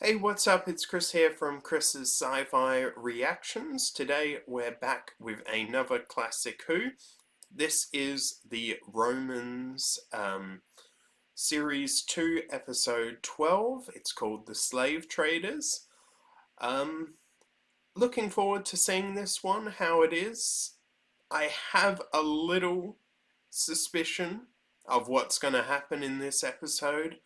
Hey, what's up? It's Chris here from Chris's Sci-Fi Reactions. Today we're back with another classic Who. This is the Romans Series 2, Episode 12. It's called The Slave Traders. Looking forward to seeing this one, how it is. I have a little suspicion of what's going to happen in this episode,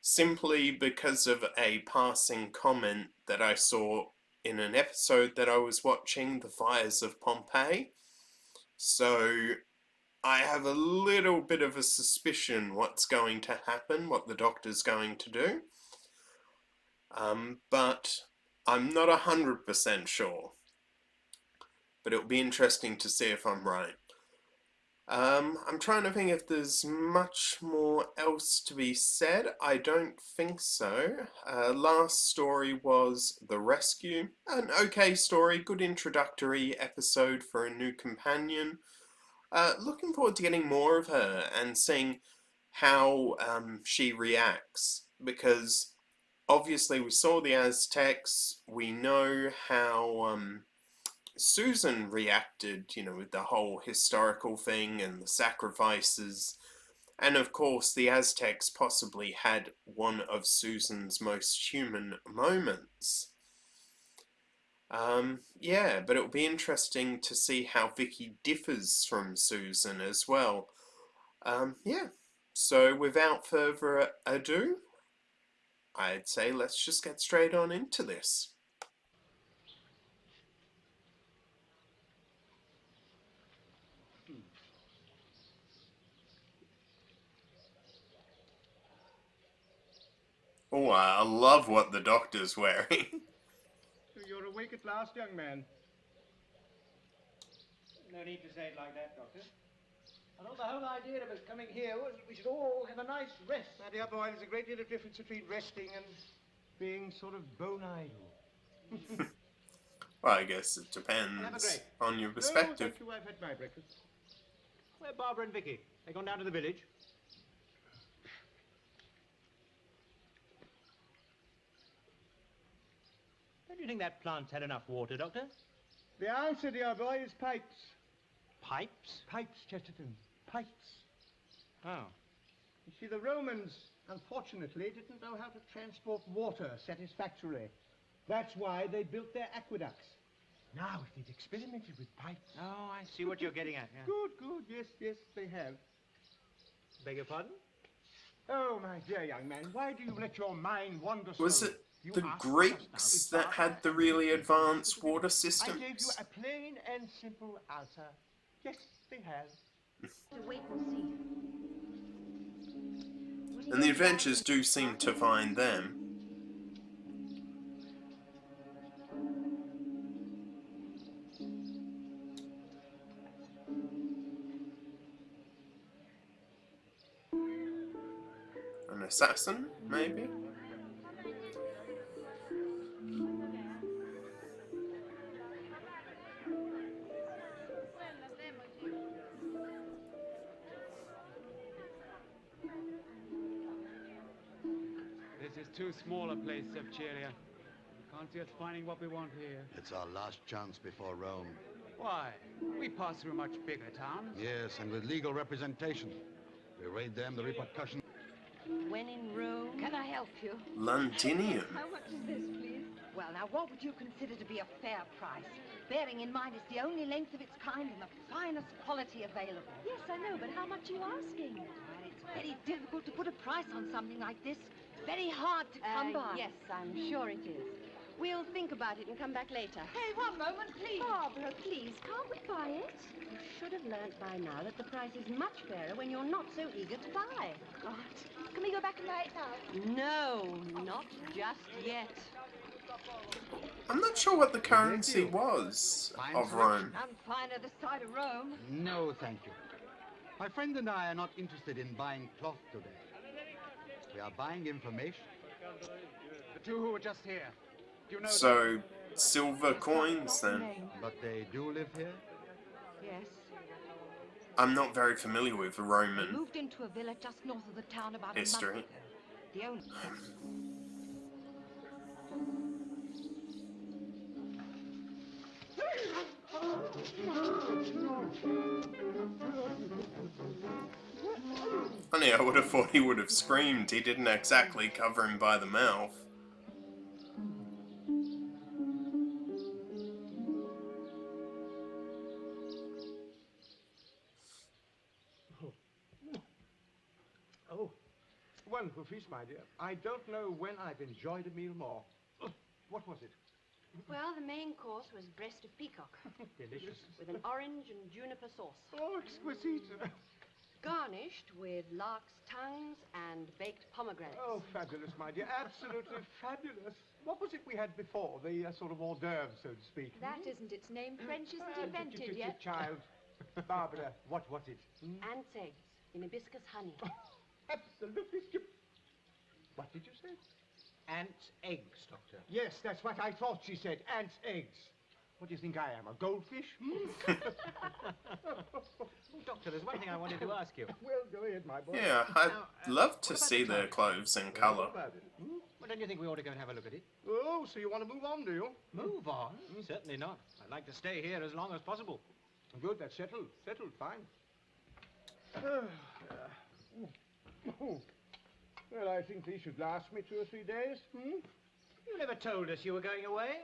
simply because of a passing comment that I saw in an episode that I was watching, The Fires of Pompeii. So I have a little bit of a suspicion what's going to happen, what the Doctor's going to do. But I'm not 100% sure. But it'll be interesting to see if I'm right. I'm trying to think if there's much more else to be said. I don't think so. Last story was The Rescue. An okay story, good introductory episode for a new companion. Looking forward to getting more of her and seeing how she reacts, because obviously we saw the Aztecs, we know how Susan reacted, with the whole historical thing and the sacrifices. And of course, the Aztecs possibly had one of Susan's most human moments. Yeah, but it'll be interesting to see how Vicky differs from Susan as well. Yeah, so without further ado, I'd say let's just get straight on into this. Oh, I love what the Doctor's wearing. You're awake at last, young man. No need to say it like that, Doctor. I thought the whole idea of us coming here was that we should all have a nice rest. My dear boy, there's a great deal of difference between resting and being sort of bone idle. Well, I guess it depends on your perspective. No, thank you, I've had my breakfast. Where are Barbara and Vicky? They gone down to the village? Don't you think that plant's had enough water, Doctor? The answer, dear boy, is pipes. Pipes? Pipes, Chesterton. Pipes. Oh. You see, the Romans, unfortunately, didn't know how to transport water satisfactorily. That's why they built their aqueducts. Now, if they'd experimented with pipes... Oh, I see what you're getting at. Yeah. Good. Yes, they have. Beg your pardon? Oh, my dear young man, why do you let your mind wander so? Was it You the asked Greeks just now that if had the Barbara really and advanced Vicky- water I systems? gave you a plain and simple answer. Yes, they have. To wait and see. And the adventures do seem to find them. An assassin, maybe? This is too small a place, Sepcheria. Can't see us finding what we want here. It's our last chance before Rome. Why? We pass through much bigger towns. Yes, and with legal representation. We raid them, the repercussion. When in Rome. Can I help you? Londinium. How much is this, please? Well, now, what would you consider to be a fair price? Bearing in mind it's the only length of its kind and the finest quality available. Yes, I know, but how much are you asking? Well, it's very difficult to put a price on something like this. Very hard to come by. Yes, I'm sure it is. We'll think about it and come back later. Hey, one moment, please. Barbara, please, can't we buy it? You should have learnt by now that the price is much fairer when you're not so eager to buy. God. Can we go back and buy it now? No, not just yet. I'm not sure what the currency was of Rome. None finer this side of Rome. No, thank you. My friend and I are not interested in buying cloth today. We are buying information. The two who were just here. Do you know So, silver coins then. But they do live here? Yes. I'm not very familiar with We Roman moved into a villa just north of the town about history. a month ago. The only... Funny, I would have thought he would have screamed. He didn't exactly cover him by the mouth. Oh, wonderful feast, my dear. I don't know when I've enjoyed a meal more. What was it? Well, the main course was breast of peacock. Delicious. With an orange and juniper sauce. Oh, exquisite. Garnished with lark's tongues and baked pomegranates. Oh, fabulous, my dear. Absolutely fabulous. What was it we had before? The sort of hors d'oeuvre, so to speak. That isn't its name. French isn't invented yet. Child. Barbara, what was it? Ants' eggs in hibiscus honey. Absolutely stupid. What did you say? Ants' eggs, Doctor. Yes, that's what I thought she said. Ants' eggs. What do you think I am, a goldfish? Doctor, there's one thing I wanted to ask you. Well, go ahead, my boy. Yeah, I'd love to see their clothes in colour. What about it? Well, don't you think we ought to go and have a look at it? Oh, so you want to move on, do you? Move on? Certainly not. I'd like to stay here as long as possible. Good, that's settled. Settled, fine. Well, I think these should last me 2 or 3 days. You never told us you were going away.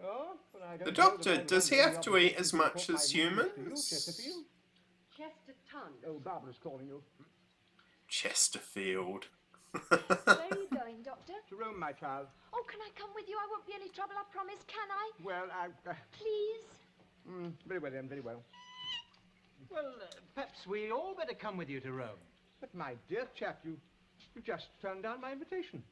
Oh, well, I don't The know doctor, that I'm does he under have the to eat obligation as to much report as my movements to you, humans? Chesterfield? Chesterton. Oh, Barbara's calling you. Chesterfield. Where are you going, Doctor? To Rome, my child. Oh, can I come with you? I won't be any trouble, I promise. Can I? Well, Please? very well then, very well. Well, perhaps we all better come with you to Rome. But my dear chap, you just turned down my invitation.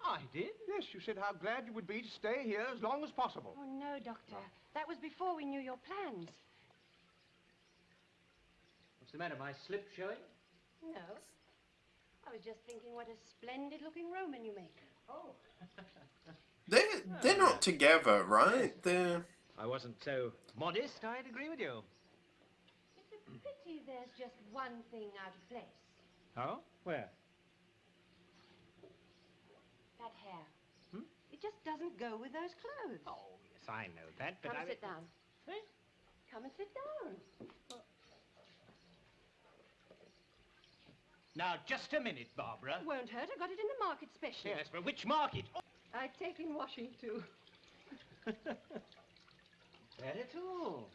I did? Yes, you said how glad you would be to stay here as long as possible. Oh, no, Doctor. That was before we knew your plans. What's the matter, my slip showing? No. I was just thinking what a splendid-looking Roman you make. Oh. They're not together, right? They're... I wasn't so modest, I'd agree with you. It's a pity there's just one thing out of place. Oh? Where? That hair. It just doesn't go with those clothes. Oh, yes, I know that, but Come and sit down. Eh? Come and sit down. Now, just a minute, Barbara. Won't hurt. I got it in the market special. Yes, but which market? Oh. I take in washing, too. That at all.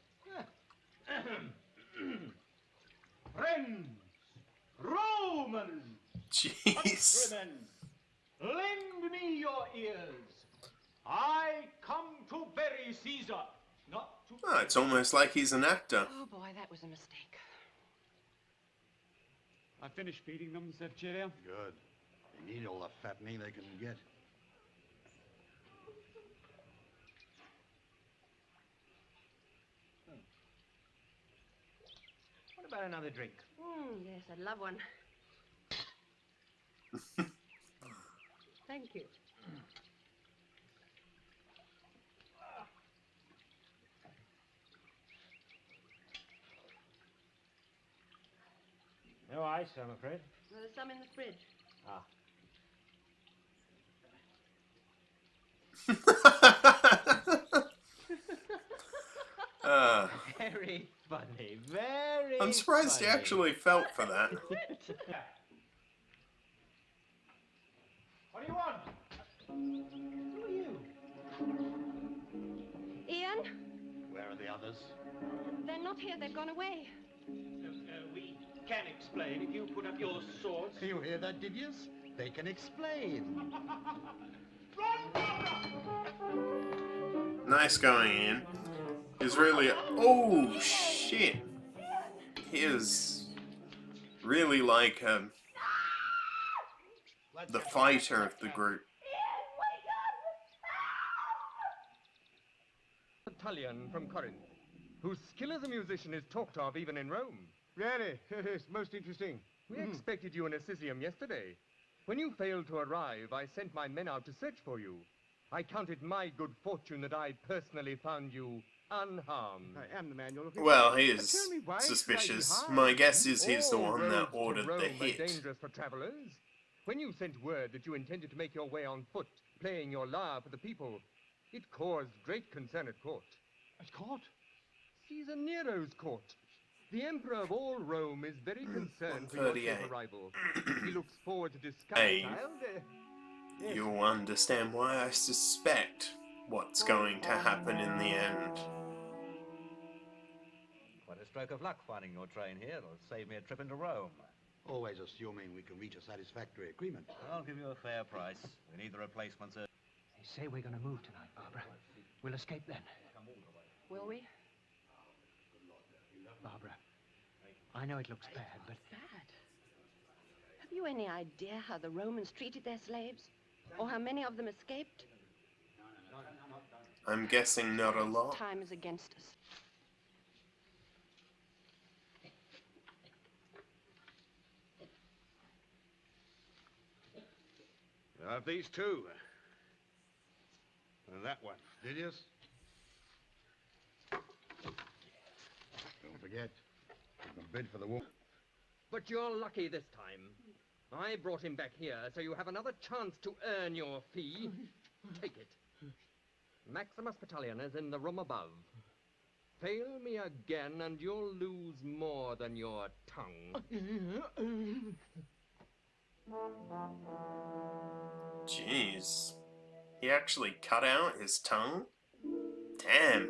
Friends, Romans, Jeez. countrymen, lend me your ears. I come to bury Caesar, not to... Oh, it's almost like he's an actor. Oh, boy, that was a mistake. I finished feeding them, Sevgelia. Good. They need all the fattening they can get. What about another drink? Yes, I'd love one. Thank you. No ice, I'm afraid. Well, there's some in the fridge. Very funny, very I'm surprised he funny. actually felt for that. What do you want? Who are you? Ian, Where are the others? they're not here. They've gone away. We can explain if you put up your swords. You hear that, did you? They can explain. Nice going in. He's really... Oh, shit. He is really like the fighter of the group. Italian from Corinth, whose skill as a musician is talked of even in Rome. Really? Yes, most interesting. We expected you in Assisium yesterday. When you failed to arrive, I sent my men out to search for you. I counted my good fortune that I personally found you unharmed. I am the man you're looking for. Well, he But is tell me, why should I be suspicious. harmed? My guess is he's the All one that roads to ordered Rome the are hit. dangerous for travelers. When you sent word that you intended to make your way on foot, playing your lyre for the people, it caused great concern at court. At court? Caesar Nero's court. The Emperor of all Rome is very concerned for your safe 138. arrival. He looks forward to discovering, Hey. child. You'll understand why I suspect what's going to happen in the end. Quite a stroke of luck finding your train here. It'll save me a trip into Rome. Always assuming we can reach a satisfactory agreement. I'll give you a fair price. We need the replacements. They say we're going to move tonight, Barbara. We'll escape then. Will we? Barbara, I know it looks bad, but... Bad. Have you any idea how the Romans treated their slaves? Or how many of them escaped? I'm guessing not a lot. Time is against us. I have these two. And that one. Didius? Don't forget, you can bid for the woman. But you're lucky this time. I brought him back here, so you have another chance to earn your fee. Take it. Maximus Battalion is in the room above. Fail me again, and you'll lose more than your tongue. Jeez. He actually cut out his tongue? Damn.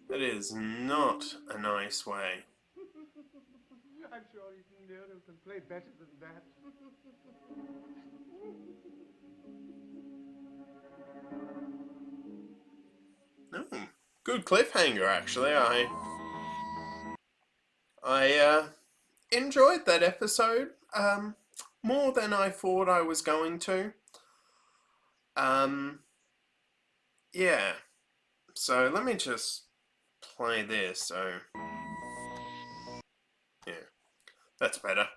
That is not a nice way. I'm sure even Nero can play better than that. Oh, good cliffhanger, actually. I enjoyed that episode. More than I thought I was going to. Yeah. So let me just play this. So, yeah, that's better.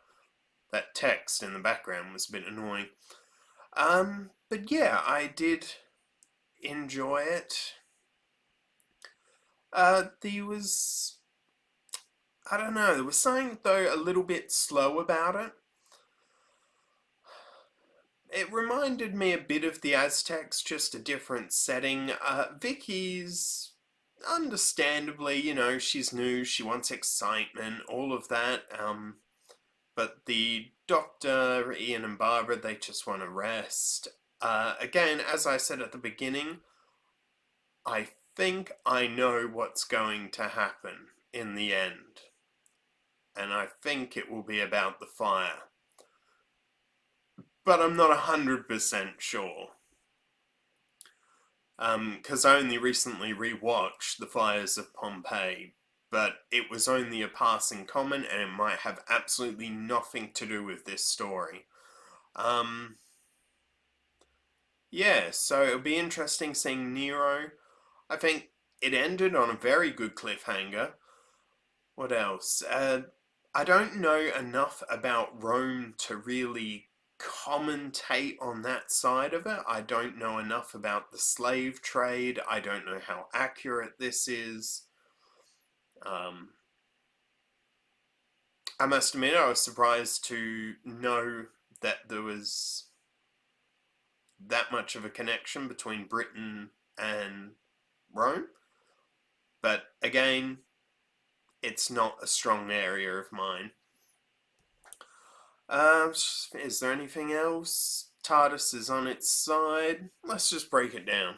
That text in the background was a bit annoying. But yeah, I did enjoy it. There was, I don't know, there was something though a little bit slow about it. It reminded me a bit of the Aztecs, just a different setting. Vicky's, understandably, you know, she's new, she wants excitement, all of that. But the Doctor, Ian and Barbara, they just want to rest. Again, as I said at the beginning, I think I know what's going to happen in the end. And I think it will be about the fire. But I'm not 100% sure. Because I only recently rewatched The Fires of Pompeii, but it was only a passing comment and it might have absolutely nothing to do with this story. Yeah, so it'll be interesting seeing Nero. I think it ended on a very good cliffhanger. What else? I don't know enough about Rome to really commentate on that side of it. I don't know enough about the slave trade. I don't know how accurate this is. I must admit I was surprised to know that there was that much of a connection between Britain and Rome. But again, it's not a strong area of mine. Is there anything else? TARDIS is on its side. Let's just break it down.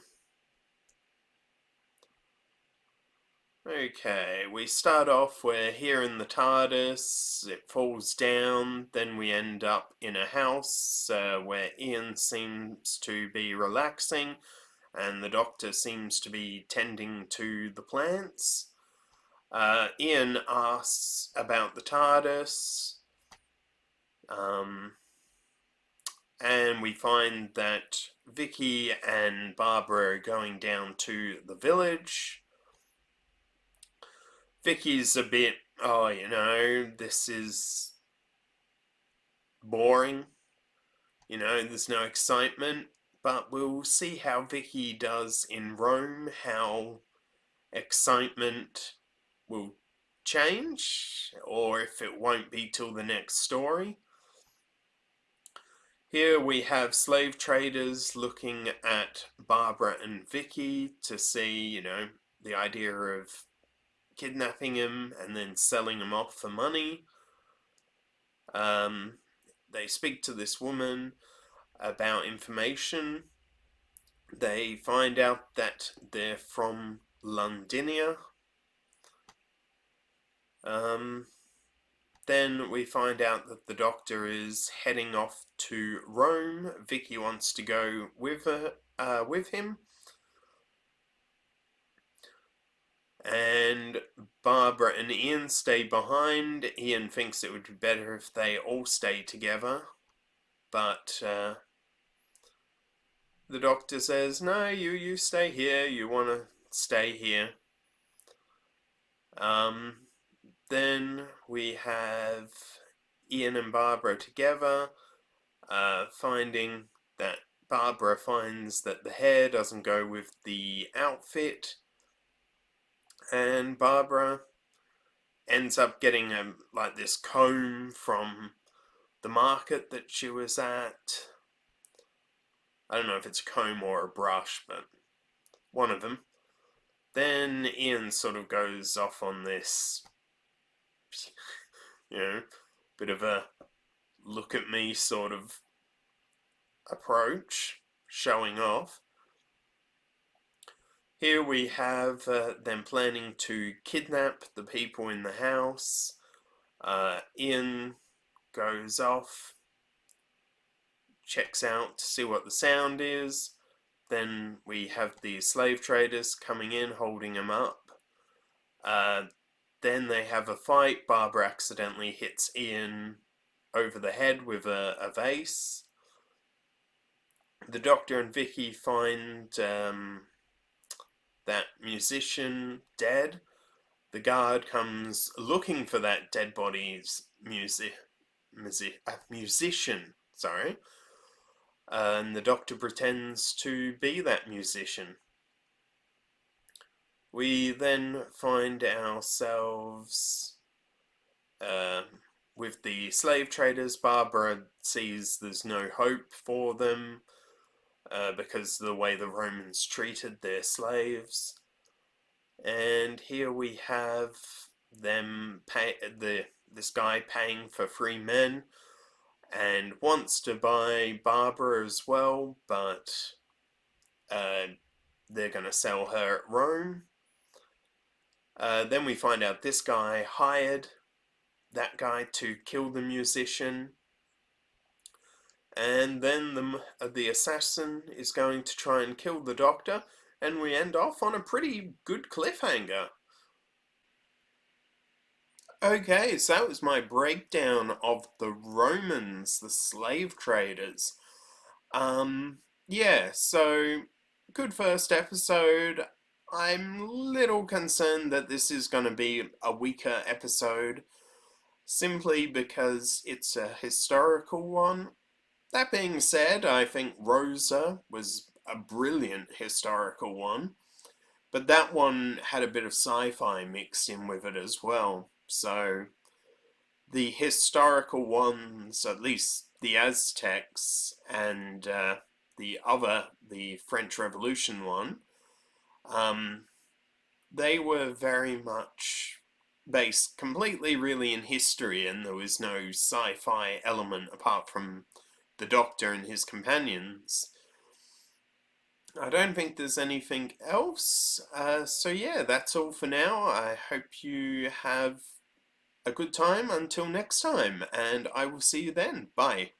Okay, we start off, we're here in the TARDIS, it falls down, then we end up in a house where Ian seems to be relaxing and the Doctor seems to be tending to the plants. Ian asks about the TARDIS. And we find that Vicky and Barbara are going down to the village. Vicky's a bit, oh, you know, this is boring. You know, there's no excitement. But we'll see how Vicky does in Rome, how excitement will change, or if it won't be till the next story. Here we have slave traders looking at Barbara and Vicky to see, you know, the idea of kidnapping him and then selling him off for money. They speak to this woman about information. They find out that they're from Londinia. Then we find out that the Doctor is heading off to Rome. Vicky wants to go with him. And Barbara and Ian stay behind. Ian thinks it would be better if they all stay together. But the Doctor says, no, you stay here. You want to stay here. Then we have Ian and Barbara together, finding that Barbara finds that the hair doesn't go with the outfit, and Barbara ends up getting like this comb from the market that she was at. I don't know if it's a comb or a brush, but one of them. Then Ian sort of goes off on this, bit of a look at me sort of approach, showing off. Here we have them planning to kidnap the people in the house. Ian goes off, checks out to see what the sound is. Then we have the slave traders coming in, holding him up. Then they have a fight. Barbara accidentally hits Ian over the head with a vase. The Doctor and Vicky find that musician dead. The guard comes looking for that dead body's musician. Sorry. And the Doctor pretends to be that musician. We then find ourselves with the slave traders. Barbara sees there's no hope for them because of the way the Romans treated their slaves. And here we have them this guy paying for free men, and wants to buy Barbara as well, but they're going to sell her at Rome. Then we find out this guy hired that guy to kill the musician, and then the assassin is going to try and kill the Doctor, and we end off on a pretty good cliffhanger. Okay, so that was my breakdown of the Romans, the slave traders. Yeah, so good first episode. I'm little concerned that this is going to be a weaker episode, simply because it's a historical one. That being said, I think Rosa was a brilliant historical one, but that one had a bit of sci-fi mixed in with it as well. So the historical ones, at least the Aztecs and the French Revolution one, they were very much based completely really in history, and there was no sci-fi element apart from the Doctor and his companions. I don't think there's anything else. So yeah, that's all for now. I hope you have a good time until next time, and I will see you then. Bye.